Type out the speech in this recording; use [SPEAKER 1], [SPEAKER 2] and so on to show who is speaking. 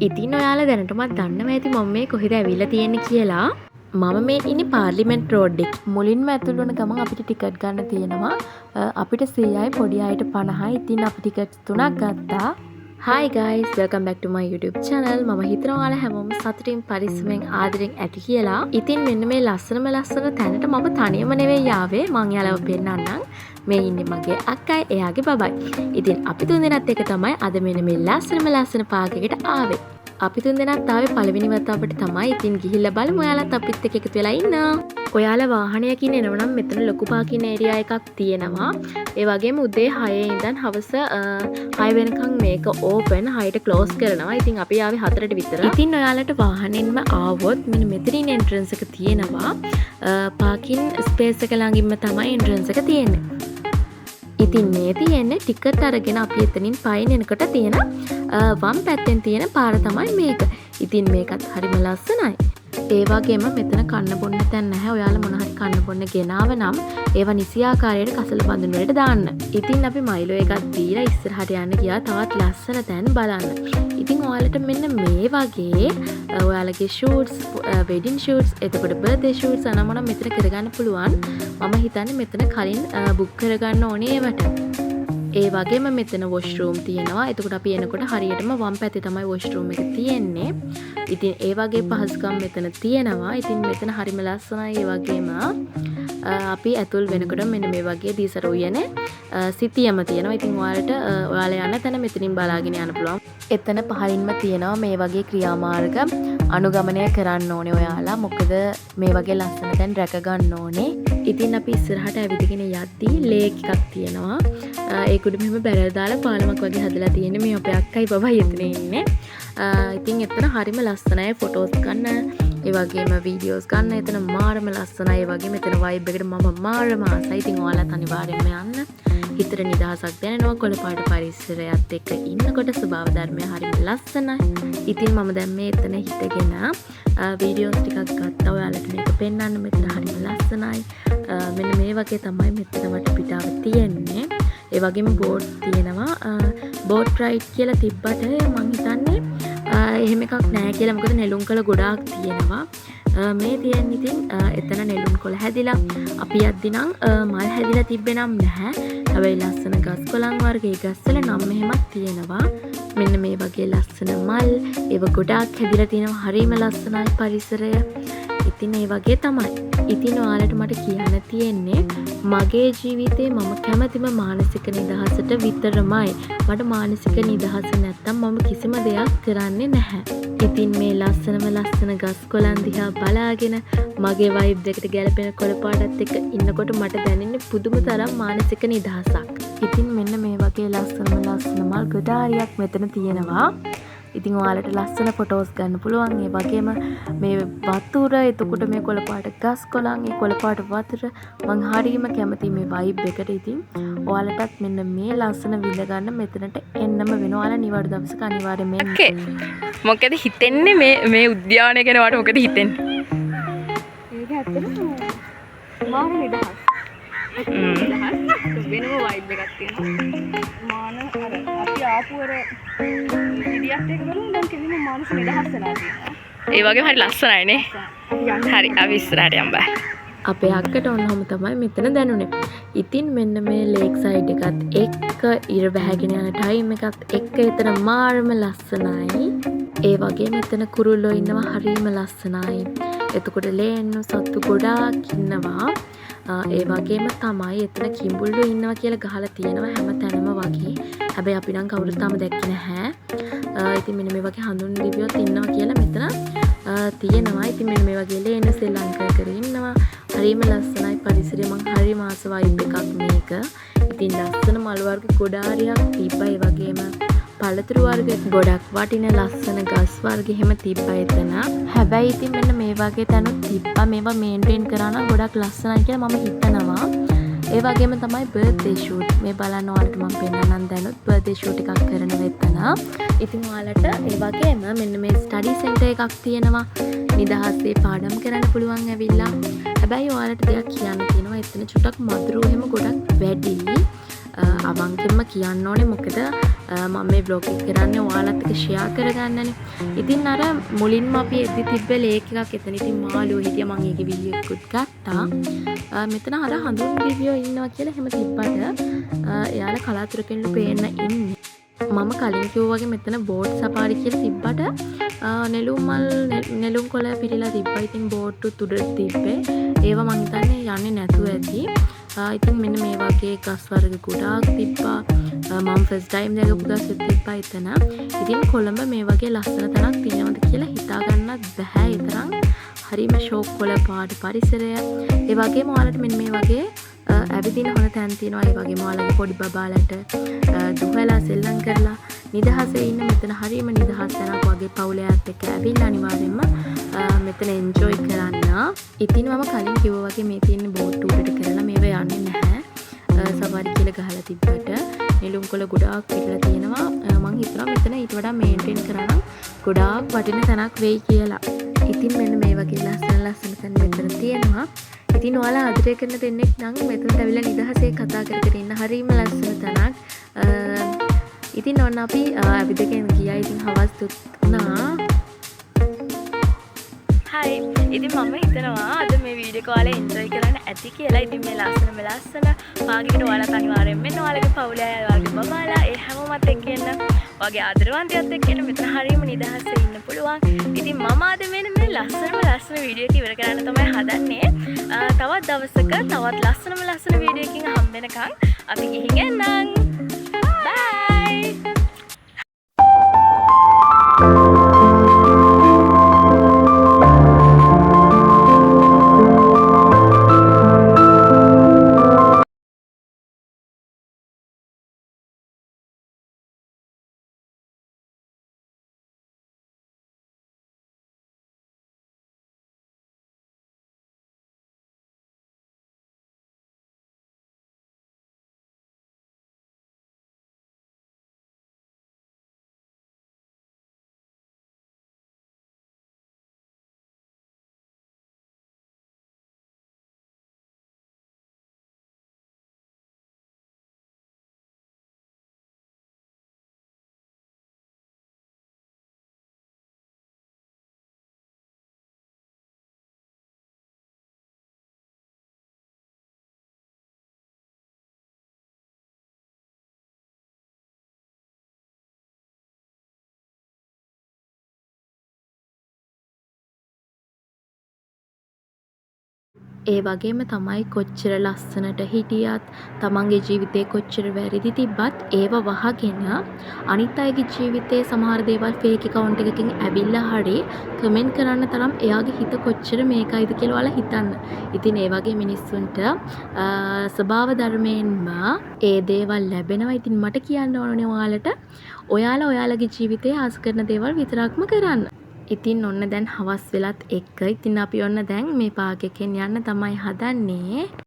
[SPEAKER 1] ඉතින් ඔයාලා දැනටමත් දන්නවා ඇති මම මේ කොහෙද ඇවිල්ලා තියෙන්නේ කියලා. මම මේ ඉන්නේ පාර්ලිමේන්තු රෝඩ් එකේ. මුලින්ම ඇතුල් වුණ ගමන් අපිට ටිකට් ගන්න තියෙනවා. අපිට 100යි පොඩි අයට 50යි. ඉතින් අපි ටිකට් 3ක් ගත්තා. Hi guys, welcome back to my YouTube channel. මම හිතනවා ඔයාලා හැමෝම සතුටින් පරිස්සමෙන් ආදරෙන් ඇති කියලා. ඉතින් මෙන්න මේ ලස්සන තැනට මම තනියම නෙවෙයි ආවේ. මං යාළුව පෙන්නන්නම්. මේ ඉන්නේ මගේ අක්කයි එයාගේ බබයි. ඉතින් අපි තුන්දෙනාත් එක තමයි අද මෙන්න මේ ලස්සන පාර්කයකට ආවේ. අපි තුන්දෙනාත් ආවේ පළවෙනි වතාවට තමයි. ඉතින් ගිහිල්ලා බලමු ඔයාලත් අපිත් එක්ක එකතු වෙලා ඉන්න. ඔයාලා වාහනයකින් එනවනම් මෙතන ලොකු පාකින් ඒරියා එකක් තියෙනවා. ඒ වගේම උදේ 6 ඉඳන් හවස 6 වෙනකන් මේක ඕපන් 6ට ක්ලෝස් කරනවා. ඉතින් අපි ආවේ 4ට විතර. ඉතින් ඔයාලට වාහනෙන්ම ආවොත් මෙන්න මෙතනින් එන්ට්‍රන්ස් එක තියෙනවා. පාකින් ස්පේස් එක ළඟින්ම තමයි එන්ට්‍රන්ස් එක තියෙන්නේ. ඉතින් මේ තියෙන්නේ ටිකට් අරගෙන අපි එතනින් පයින් එනකොට තියෙන වම් පැත්තෙන් තියෙන පාර තමයි මේක. ඉතින් මේකත් හරිම ලස්සනයි. ඒ වගේම මෙතන කන්න බොන්න තැන් නැහැ. ඔයාලා මොන හරි කන්න බොන්න ගෙනාව නම් ඒවා නිසි ආකාරයට කසල බඳුන වලට දාන්න. ඉතින් අපි මයිලෝ එකක් දීලා ඉස්සරහට යන්න ගියා තවත් ලස්සන තැන් බලන්න. ඉතින් ඔයාලට මෙන්න මේ වගේ ඔයාලගේ ෂූට්ස්, වෙඩින් ෂූට්ස්, එතකොට බර්ත්ඩේ ෂූට්ස් අනමනම් මෙතන කරගන්න පුළුවන්. මම හිතන්නේ මෙතන කලින් බුක් කරගන්න ඕනේ ඒවට. ඒ වගේම මෙතන වොෂ්රූම් තියෙනවා. එතකොට අපි එනකොට හරියටම වම් පැත්තේ තමයි වොෂ්රූම් එක තියෙන්නේ. ඉතින් ඒ වගේ පහසුකම් මෙතන තියෙනවා. ඉතින් මෙතන හරිම ලස්සනයි. ඒ වගේම අපි ඇතුල් වෙනකොට මෙන්න මේ වගේ දීසර උයනේ සිතියම තියෙනවා. ඉතින් ඔයාලා යන තැන මෙතනින් බලාගෙන යන්න පුළුවන්. එතන පහළින්ම තියෙනවා මේ වගේ ක්‍රියාමාර්ග අනුගමනය කරන්න ඕනේ ඔයාලා. මොකද මේ වගේ ලස්සන තැන් රැක ගන්න ඕනේ. ඉතින් අපි ඉස්සරහට ඇවිදගෙන යද්දී ලේක් එකක් තියෙනවා. ඒක උඩ මෙහෙම බැරල් දාලා පාලමක් වගේ හදලා තියෙන්නේ. මේ අපේ අක්කයි බබයි එතන ඉන්නේ. ඉතින් එතන හරිම ලස්සනයි ෆොටෝස් ගන්න. ඒ වගේම වීඩියෝස් ගන්න. එතන මාරම ලස්සනයි. ඒ වගේම එතන වයිබ් එකට මම මාරම ආසයි. ඉතින් ඔයාලත් අනිවාර්යෙන්ම යන්න. හිතට නිදහසක් දැනෙනවා. කොළපාට පරිසරයත් එක්ක ඉන්නකොට ස්වභාව ධර්මය හරිම ලස්සනයි. ඉතින් මම දැන් මේ එතන හිටගෙන වීඩියෝස් ටිකක් ගත්තා. ඔයාලට මේක පෙන්වන්න. මෙතන හරිම ලස්සනයි. මෙන්න මේ වගේ තමයි මෙතන වටපිටාව තියෙන්නේ. ඒ වගේම බෝට් තියෙනවා. බෝට් රයිඩ් කියලා තිබ්බට මං හිතන්නේ එහෙම එකක් නැහැ කියලා. මොකද නෙළුම් කළ ගොඩාක් තියෙනවා. මේ තියෙන්නේ ඉතින් එතන නෙළුම් කොළ හැදිලා අපි යද්දි නම් මල් හැදිලා තිබ්බේ නම් නැහැ. හැබැයි ලස්සන ගස් කොළන් වර්ගයේ ගස්වල නම් මෙහෙමත් තියෙනවා. මෙන්න මේ වගේ ලස්සන මල් ඒව ගොඩාක් හැදිලා තියෙනවා. හරිම ලස්සනයි පරිසරය. ඉතින් ඒ වගේ තමයි. ඉතින් ඔයාලට මට කියන්න තියෙන්නේ මගේ ජීවිතේ මම කැමතිම මානසික නිදහසට විතරමයි. මට මානසික නිදහස නැත්තම් මම කිසිම දෙයක් කරන්නේ නැහැ. ඉතින් මේ ලස්සන ගස් කොළන් දිහා බලාගෙන මගේ වයිබ් එකට ගැලපෙන කොළ පාටත් එක්ක ඉන්නකොට මට දැනෙන්නේ පුදුම තරම් මානසික නිදහසක්. ඉතින් මෙන්න මේ වගේ ලස්සන මල් ගොඩාරියක් මෙතන තියෙනවා. ඉතින් ඔයාලට ලස්සන ෆොටෝස් ගන්න පුළුවන්. ඒ වගේම මේ වතුර, එතකොට මේ කොළපාට ගස් කොළන්, ඒ කොළපාට වතුර මං හරියම කැමතියි මේ වයිබ් එකට. ඉතින් ඔයාලටත් මෙන්න මේ ලස්සන විඳ ගන්න මෙතනට එන්නම වෙනවා. ඔයාලා නිවාඩු දවසක අනිවාර්යයෙන්ම එන්න.
[SPEAKER 2] ඕකේ. මොකද හිතෙන්නේ මේ උද්‍යානය ගැන වට මොකද හිතෙන්නේ?
[SPEAKER 1] මේක ඇත්තටම මාන නිදහස්. වෙනම වයිබ් එකක් තියෙනවා. මාන අර අපි ආපු අර විදියට එක බලමු දැන් කෙලින්ම මානසික නිදහස් වෙලා තියෙනවා.
[SPEAKER 2] ඒ වගේම හරි ලස්සනයිනේ. හරි අපි ඉස්සරහට යමු බෑ.
[SPEAKER 1] අපේ අක්කට ඔන්නම තමයි මෙතන දැනුනේ. ඉතින් මෙන්න මේ ලේක් සයිඩ් එකත් එක්ක ඉර බැහැගෙන යන ටයිම් එකත් එක්ක එතන මාරම ලස්සනයි. ඒ වගේ මෙතන කුරුල්ලෝ ඉන්නවා හරිම ලස්සනයි. එතකොට ලේන්නු සත්තු ගොඩාක් ඉන්නවා. ඒ වගේම තමයි එතන කිඹුල්ලෝ ඉන්නවා කියලා ගහලා තියෙනවා හැම තැනම වගේ. හැබැයි අපි නම් කවුරුත් තාම දැක්කේ නැහැ. ඉතින් මෙන්න මේ වගේ හඳුන් දිවියොත් ඉන්නවා කියලා මෙතන තියෙනවා. ඉතින් මෙන්න මේ වගේ ලේන ශ්‍රී ලංකාවේ ඉන්නවා. හරිම ලස්සනයි පරිසරය. මං හරිම ආස වයිබ් එකක් මේක. ඉතින් ලස්සන මල් වර්ග ගොඩාරියක් තිබ්බා. ඒ වගේම පළතුරු වර්ග ගොඩක් වටින ලස්සන ගස් වර්ග එහෙම තිබ්බා එතන. හැබැයි ඉතින් මෙන්න මේ වගේ තැනුත් තිබ්බා. මේවා මේන්ටේන් කරා නම් ගොඩක් ලස්සනයි කියලා මම හිතනවා. ඒ වගේම තමයි බර්ත්ඩේ ෂූට්. මේ බලන්න ඔයාලට මම පෙන්නන්නම් දැනුත් බර්ත්ඩේ ෂූට් එකක් කරනවා එතන. ඉතින් ඔයාලට ඒ වගේම මෙන්න මේ ස්ටඩි සෙන්ටර් එකක් තියෙනවා. නිදහසේ පාඩම් කරන්න පුළුවන් ඇවිල්ලා. හැබැයි ඔයාලට දෙයක් කියන්න තියෙනවා. එතන චුට්ටක් මధుරෝ එහෙම ගොඩක් වැඩි. අවංකෙන්ම කියන්න ඕනේ මොකද මම මේ බ්ලොග් එක කරන්නේ ඔයාලත් එක්ක ෂෙයා කරගන්නනේ. ඉතින් අර මුලින්ම අපි එද්දි තිබ්බ ලේක් එකක් එතන ඉතින් මාළුවෝ හිටියා මම ඒකේ වීඩියෝ එකකුත් ගත්තා. මෙතන අර හඳුන් දිවියෝ ඉන්නවා කියලා එහෙම තිබ්බට එයාලා කලාතුරකින්ලු පේන්න ඉන්නේ. මම කලින් කිව්වා වගේ මෙතන බෝට් සෆාරි කියලා තිබ්බට නෙළුම් කොළ පිරීලා තිබ්බා. ඉතින් බෝට්ටුත් උඩට තිබ්බේ. ඒවා මං හිතන්නේ යන්නේ නැතුව ඇති. ඉතින් මෙන්න මේ වගේ ගස් වර්ග ගොඩාක් තිබ්බා. මම ෆස්ට් ටයිම් දැකපු ගස් තිබ්බා එතන. ඉතින් කොළඹ මේ වගේ ලස්සන තැනක් තියෙනවද කියලා හිතා ගන්නත් බෑ. ඒ තරම් හරිම ෂෝක් කොළ පාට පරිසරය. ඒ වගේම ඔයාලට මෙන්න මේ වගේ ඇවිදින හොඳ තැන් තියෙනවා. ඒ වගේම ඔයාලගේ පොඩි බබාලට දුහලා සෙල්ලම් කරලා නිදහසේ ඉන්න මෙතන හරියම නිදහස් තැනක් වගේ පවුලයත් එක්ක ඇවිල්ලා අනිවාර්යෙන්ම මෙතන එන්ජොයි කරන්න. ඉතින් මම කලින් කිව්වා වගේ මේ තියෙන බෝට් උඩට කරලා මේව යන්නේ නැහැ. සවාරි කියලා ගහලා තිබ්බට නෙළුම් කොළ ගොඩාක් පිරලා තියෙනවා. මං හිතනවා මෙතන ඊට වඩා මේන්ටේන් කරා නම් ගොඩාක් වටින තැනක් වෙයි කියලා. ඉතින් මෙන්න මේ වගේ ලස්සන තැන් මෙතන තියෙනවා. ඉතින් ඔයාලා ආදරය කරන දෙන්නෙක් නම් මෙතනට ඇවිල්ලා නිදහසේ කතා කර කර ඉන්න හරිම ලස්සන තැනක්. ඉතින් ඔන්න අපි ඇවිදගෙන ගියා. ඉතින් හවස් වුණා.
[SPEAKER 2] හයි. ඉතින් මම හිතනවා අද මේ වීඩියෝ එක ඔයාලා එන්ජොයි කරන්න ඇති කියලා. ඉතින් මේ ලස්සන පාගිකට ඔයාලා අනිවාර්යෙන් මෙන්න ඔයාලගේ පවුලේ අය ඔයාලගේ බබාලා ඒ හැමෝමත් එක්ක එන්න. ඔයාගේ ආදරවන්තයත් එක්ක එන්න. මෙතන හරියම නිදහසේ ඉන්න පුළුවන්. ඉතින් මම අද මෙන්න මේ ලස්සන වීඩියෝ එක ඉවර කරන්න තමයි හදන්නේ. තවත් දවසක තවත් ලස්සන වීඩියෝ එකකින් හම්බ වෙනකන් අපි ගිහින් එන්නම්. බයි.
[SPEAKER 1] ඒ වගේම තමයි කොච්චර ලස්සනට හිටියත් තමන්ගේ ජීවිතේ කොච්චර වැරදි තිබ්බත් ඒව වහගෙන අනිත් අයගේ ජීවිතේ සමහර දේවල් ෆේක් account එකකින් ඇවිල්ලා හරි කමෙන්ට් කරන්න තරම් එයාගේ හිත කොච්චර මේකයිද කියලා ඔයාලා හිතන්න. ඉතින් ඒ වගේ මිනිස්සුන්ට ස්වභාව ධර්මයෙන්ම ඒ දේවල් ලැබෙනවා. ඉතින් මට කියන්න ඕනේ ඔයාලට ඔයාලා ඔයාලගේ ජීවිතේ ආස කරන දේවල් විතරක්ම කරන්න. ඉතින් ඔන්න දැන් හවස් වෙලත් එක්ක ඉතින් අපි ඔන්න දැන් මේ පාර්ක් එකෙන් යන්න තමයි හදන්නේ.